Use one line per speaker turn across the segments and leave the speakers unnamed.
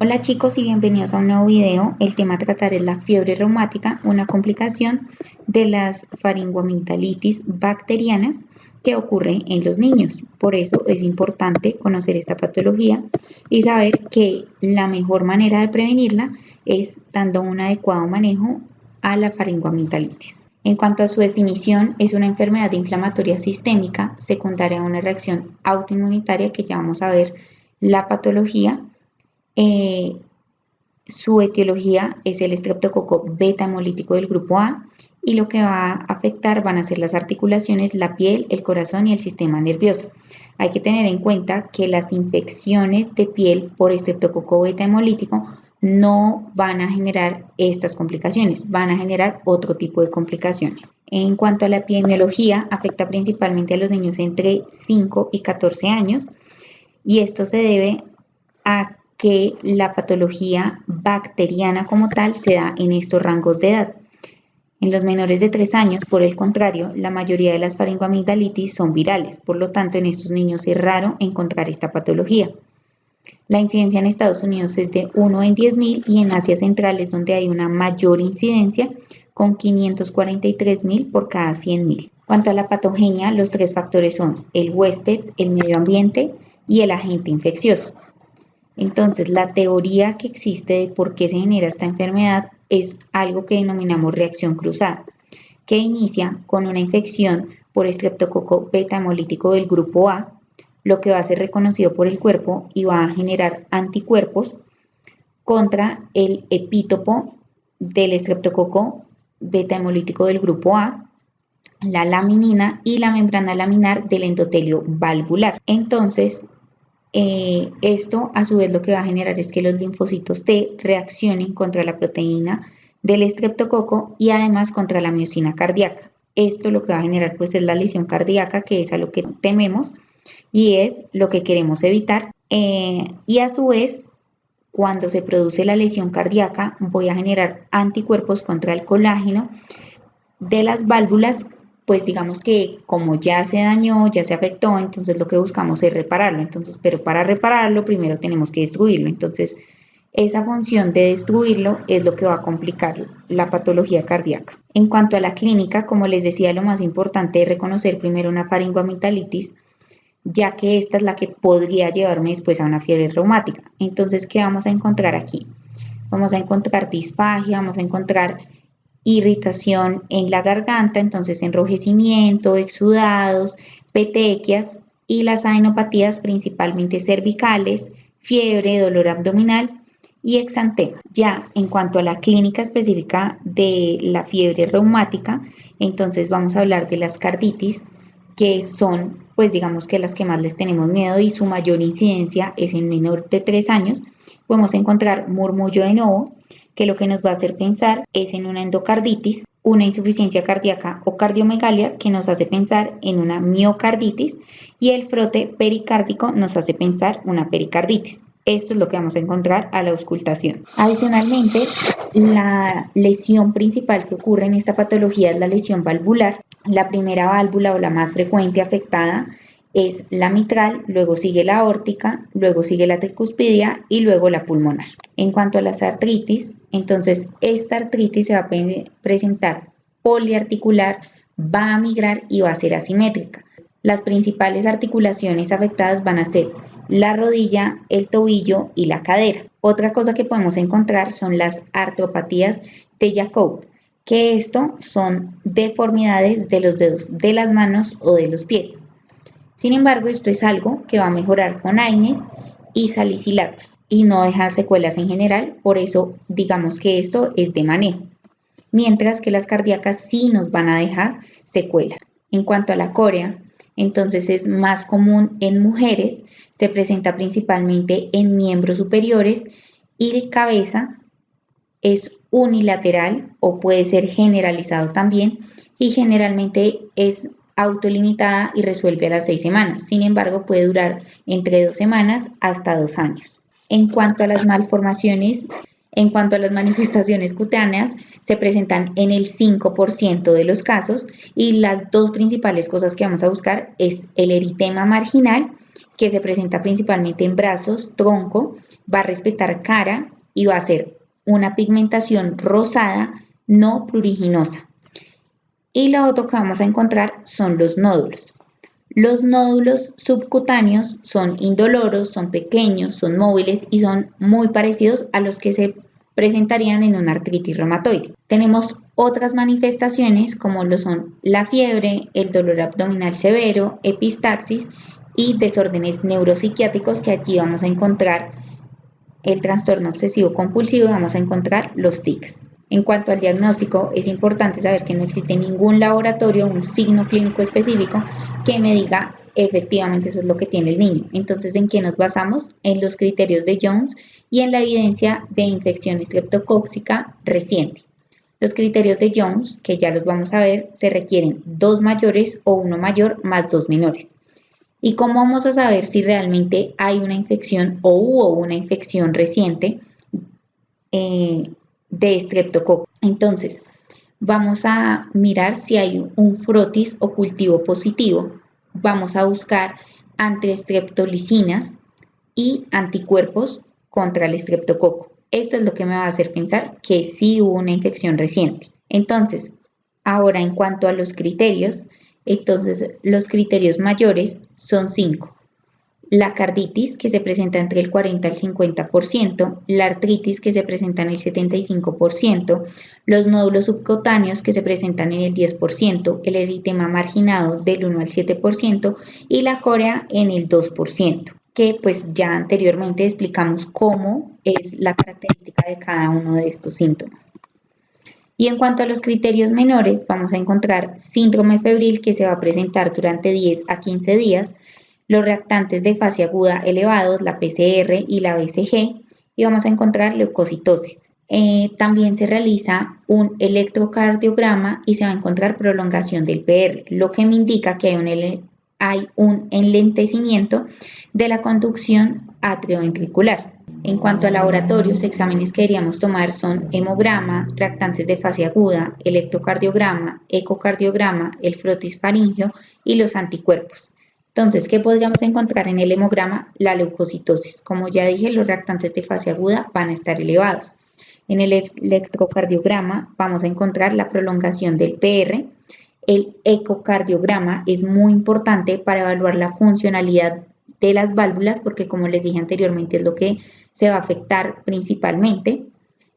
Hola chicos y bienvenidos a un nuevo video. El tema a tratar es la fiebre reumática, una complicación de las faringoamigdalitis bacterianas que ocurre en los niños. Por eso es importante conocer esta patología y saber que la mejor manera de prevenirla es dando un adecuado manejo a la faringoamigdalitis. En cuanto a su definición, es una enfermedad inflamatoria sistémica secundaria a una reacción autoinmunitaria que ya vamos a ver la patología. Su etiología es el estreptococo beta hemolítico del grupo A y lo que va a afectar van a ser las articulaciones, la piel, el corazón y el sistema nervioso. Hay que tener en cuenta que las infecciones de piel por estreptococo beta hemolítico no van a generar estas complicaciones, van a generar otro tipo de complicaciones. En cuanto a la epidemiología, afecta principalmente a los niños entre 5 y 14 años y esto se debe a que la patología bacteriana como tal se da en estos rangos de edad. En los menores de 3 años, por el contrario, la mayoría de las faringoamigdalitis son virales, por lo tanto en estos niños es raro encontrar esta patología. La incidencia en Estados Unidos es de 1 en 10.000 y en Asia Central es donde hay una mayor incidencia con 543.000 por cada 100.000. Cuanto a la patogenia, los tres factores son el huésped, el medio ambiente y el agente infeccioso. Entonces, la teoría que existe de por qué se genera esta enfermedad es algo que denominamos reacción cruzada, que inicia con una infección por estreptococo beta hemolítico del grupo A, lo que va a ser reconocido por el cuerpo y va a generar anticuerpos contra el epítopo del estreptococo beta hemolítico del grupo A, la laminina y la membrana laminar del endotelio valvular. Entonces, esto a su vez lo que va a generar es que los linfocitos T reaccionen contra la proteína del estreptococo y además contra la miocina cardíaca. Esto lo que va a generar pues es la lesión cardíaca, que es a lo que tememos y es lo que queremos evitar. Y a su vez, cuando se produce la lesión cardíaca, voy a generar anticuerpos contra el colágeno de las válvulas. Pues digamos que como ya se dañó, ya se afectó, entonces lo que buscamos es repararlo. Pero para repararlo primero tenemos que destruirlo. Entonces esa función de destruirlo es lo que va a complicar la patología cardíaca. En cuanto a la clínica, como les decía, lo más importante es reconocer primero una faringoamigdalitis, ya que esta es la que podría llevarme después a una fiebre reumática. Entonces, ¿qué vamos a encontrar aquí? Vamos a encontrar disfagia, vamos a encontrar irritación en la garganta, entonces enrojecimiento, exudados, petequias y las adenopatías principalmente cervicales, fiebre, dolor abdominal y exantema. Ya en cuanto a la clínica específica de la fiebre reumática, entonces vamos a hablar de las carditis, que son pues digamos que las que más les tenemos miedo y su mayor incidencia es en menor de 3 años. Podemos encontrar murmullo de novo, que lo que nos va a hacer pensar es en una endocarditis, una insuficiencia cardíaca o cardiomegalia que nos hace pensar en una miocarditis y el frote pericárdico nos hace pensar una pericarditis. Esto es lo que vamos a encontrar a la auscultación. Adicionalmente, la lesión principal que ocurre en esta patología es la lesión valvular. La primera válvula o la más frecuente afectada es la mitral, luego sigue la aórtica, luego sigue la tricuspidia y luego la pulmonar. En cuanto a las artritis, entonces esta artritis se va a presentar poliarticular, va a migrar y va a ser asimétrica. Las principales articulaciones afectadas van a ser la rodilla, el tobillo y la cadera. Otra cosa que podemos encontrar son las artropatías de Charcot, que esto son deformidades de los dedos de las manos o de los pies. Sin embargo, esto es algo que va a mejorar con AINES y salicilatos y no deja secuelas en general, por eso digamos que esto es de manejo, mientras que las cardíacas sí nos van a dejar secuelas. En cuanto a la corea, entonces es más común en mujeres, se presenta principalmente en miembros superiores y la cabeza es unilateral o puede ser generalizado también y generalmente es autolimitada y resuelve a las 6 semanas. Sin embargo, puede durar entre 2 semanas hasta 2 años. En cuanto a las malformaciones, en cuanto a las manifestaciones cutáneas, se presentan en el 5% de los casos y las dos principales cosas que vamos a buscar es el eritema marginal, que se presenta principalmente en brazos, tronco, va a respetar cara y va a ser una pigmentación rosada no pruriginosa. Y lo otro que vamos a encontrar son los nódulos. Los nódulos subcutáneos son indoloros, son pequeños, son móviles y son muy parecidos a los que se presentarían en una artritis reumatoide. Tenemos otras manifestaciones como lo son la fiebre, el dolor abdominal severo, epistaxis y desórdenes neuropsiquiátricos, que aquí vamos a encontrar el trastorno obsesivo compulsivo y vamos a encontrar los tics. En cuanto al diagnóstico, es importante saber que no existe ningún laboratorio, un signo clínico específico que me diga efectivamente eso es lo que tiene el niño. Entonces, ¿en qué nos basamos? En los criterios de Jones y en la evidencia de infección estreptocóxica reciente. Los criterios de Jones, que ya los vamos a ver, se requieren 2 mayores o 1 mayor más 2 menores. ¿Y cómo vamos a saber si realmente hay una infección o hubo una infección reciente de estreptococo? Entonces, vamos a mirar si hay un frotis o cultivo positivo. Vamos a buscar antistreptolicinas y anticuerpos contra el estreptococo. Esto es lo que me va a hacer pensar que sí hubo una infección reciente. Entonces, ahora en cuanto a los criterios, los criterios mayores son 5. La carditis, que se presenta entre el 40 al 50%, la artritis, que se presenta en el 75%, los nódulos subcutáneos, que se presentan en el 10%, el eritema marginado del 1 al 7% y la corea en el 2%, que pues ya anteriormente explicamos cómo es la característica de cada uno de estos síntomas. Y en cuanto a los criterios menores, vamos a encontrar síndrome febril, que se va a presentar durante 10 a 15 días, los reactantes de fase aguda elevados, la PCR y la BCG, y vamos a encontrar leucocitosis. También se realiza un electrocardiograma y se va a encontrar prolongación del PR, lo que me indica que hay un enlentecimiento de la conducción atrioventricular. En cuanto a laboratorios, exámenes que deberíamos tomar son hemograma, reactantes de fase aguda, electrocardiograma, ecocardiograma, el frotis faríngeo y los anticuerpos. Entonces, ¿qué podríamos encontrar en el hemograma? La leucocitosis. Como ya dije, los reactantes de fase aguda van a estar elevados. En el electrocardiograma vamos a encontrar la prolongación del PR. El ecocardiograma es muy importante para evaluar la funcionalidad de las válvulas, porque como les dije anteriormente es lo que se va a afectar principalmente.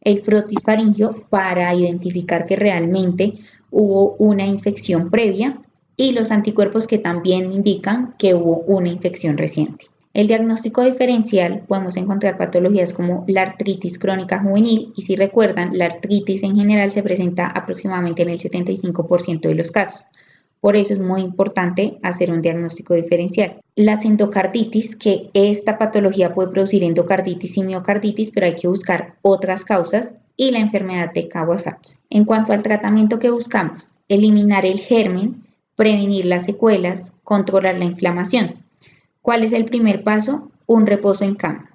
El frotis faríngeo para identificar que realmente hubo una infección previa y los anticuerpos, que también indican que hubo una infección reciente. El diagnóstico diferencial, podemos encontrar patologías como la artritis crónica juvenil y si recuerdan, la artritis en general se presenta aproximadamente en el 75% de los casos. Por eso es muy importante hacer un diagnóstico diferencial. Las endocarditis, que esta patología puede producir endocarditis y miocarditis, pero hay que buscar otras causas, y la enfermedad de Kawasaki. En cuanto al tratamiento que buscamos, eliminar el germen, prevenir las secuelas, controlar la inflamación. ¿Cuál es el primer paso? Un reposo en cama.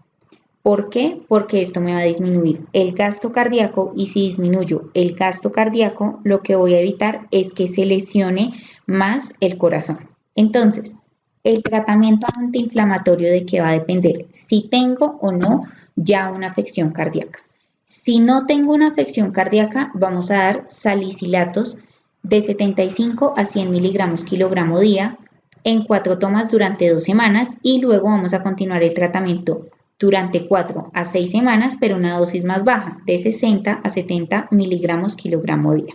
¿Por qué? Porque esto me va a disminuir el gasto cardíaco y si disminuyo el gasto cardíaco, lo que voy a evitar es que se lesione más el corazón. Entonces, el tratamiento antiinflamatorio, ¿de qué va a depender? Si tengo o no ya una afección cardíaca. Si no tengo una afección cardíaca, vamos a dar salicilatos de 75 a 100 miligramos kilogramo día en 4 tomas durante 2 semanas y luego vamos a continuar el tratamiento durante 4 a 6 semanas, pero una dosis más baja, de 60 a 70 miligramos kilogramo día.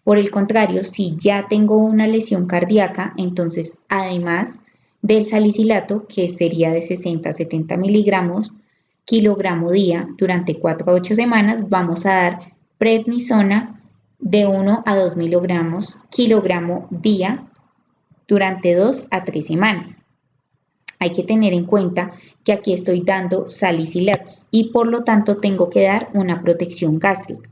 Por el contrario, si ya tengo una lesión cardíaca, entonces además del salicilato, que sería de 60 a 70 miligramos kilogramo día durante 4 a 8 semanas, vamos a dar prednisona de 1 a 2 miligramos kilogramo día durante 2 a 3 semanas. Hay que tener en cuenta que aquí estoy dando salicilatos y por lo tanto tengo que dar una protección gástrica.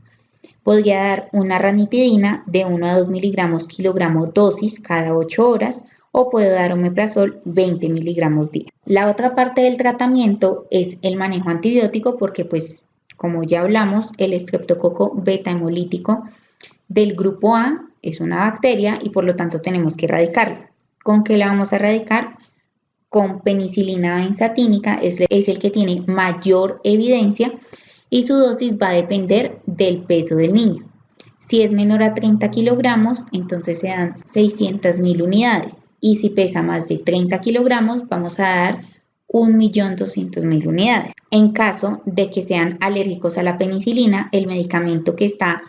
Podría dar una ranitidina de 1 a 2 miligramos kilogramo dosis cada 8 horas o puedo dar omeprazol 20 miligramos día. La otra parte del tratamiento es el manejo antibiótico porque pues como ya hablamos, el estreptococo beta hemolítico del grupo A es una bacteria y por lo tanto tenemos que erradicarla. ¿Con qué la vamos a erradicar? con penicilina benzatínica es el que tiene mayor evidencia y su dosis va a depender del peso del niño. Si es menor a 30 kilogramos, entonces se dan 600.000 unidades. Y si pesa más de 30 kilogramos, vamos a dar 1.200.000 unidades. En caso de que sean alérgicos a la penicilina, el medicamento que está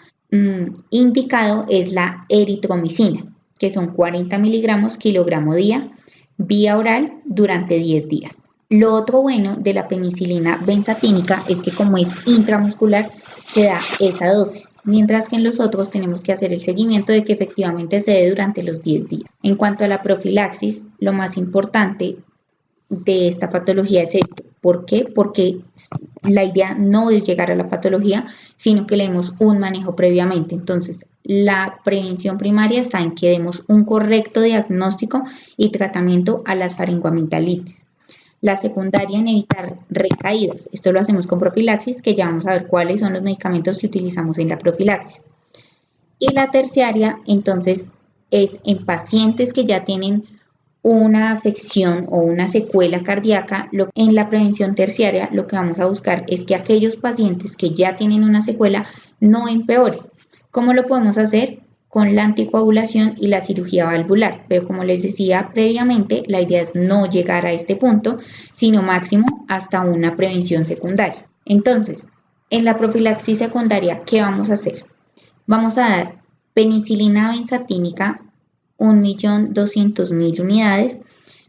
indicado es la eritromicina, que son 40 miligramos kilogramo día, vía oral durante 10 días. Lo otro bueno de la penicilina benzatínica es que como es intramuscular, se da esa dosis, mientras que en los otros tenemos que hacer el seguimiento de que efectivamente se dé durante los 10 días. En cuanto a la profilaxis, lo más importante de esta patología es esto. ¿Por qué? Porque la idea no es llegar a la patología, sino que le demos un manejo previamente. Entonces, la prevención primaria está en que demos un correcto diagnóstico y tratamiento a las faringoamigdalitis. La secundaria en evitar recaídas. Esto lo hacemos con profilaxis, que ya vamos a ver cuáles son los medicamentos que utilizamos en la profilaxis. Y la terciaria, entonces, es en pacientes que ya tienen una afección o una secuela cardíaca. En la prevención terciaria lo que vamos a buscar es que aquellos pacientes que ya tienen una secuela no empeoren. ¿Cómo lo podemos hacer? Con la anticoagulación y la cirugía valvular, pero como les decía previamente, la idea es no llegar a este punto, sino máximo hasta una prevención secundaria. Entonces, en la profilaxis secundaria, ¿qué vamos a hacer? Vamos a dar penicilina benzatínica 1.200.000 unidades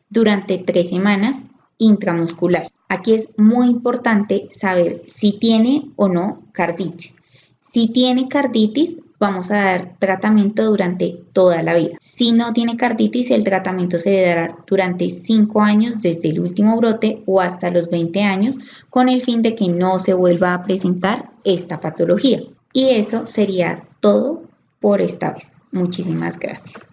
durante 3 semanas intramuscular. Aquí es muy importante saber si tiene o no carditis. Si tiene carditis, vamos a dar tratamiento durante toda la vida. Si no tiene carditis, el tratamiento se debe dar durante 5 años desde el último brote o hasta los 20 años con el fin de que no se vuelva a presentar esta patología. Y eso sería todo por esta vez. Muchísimas gracias.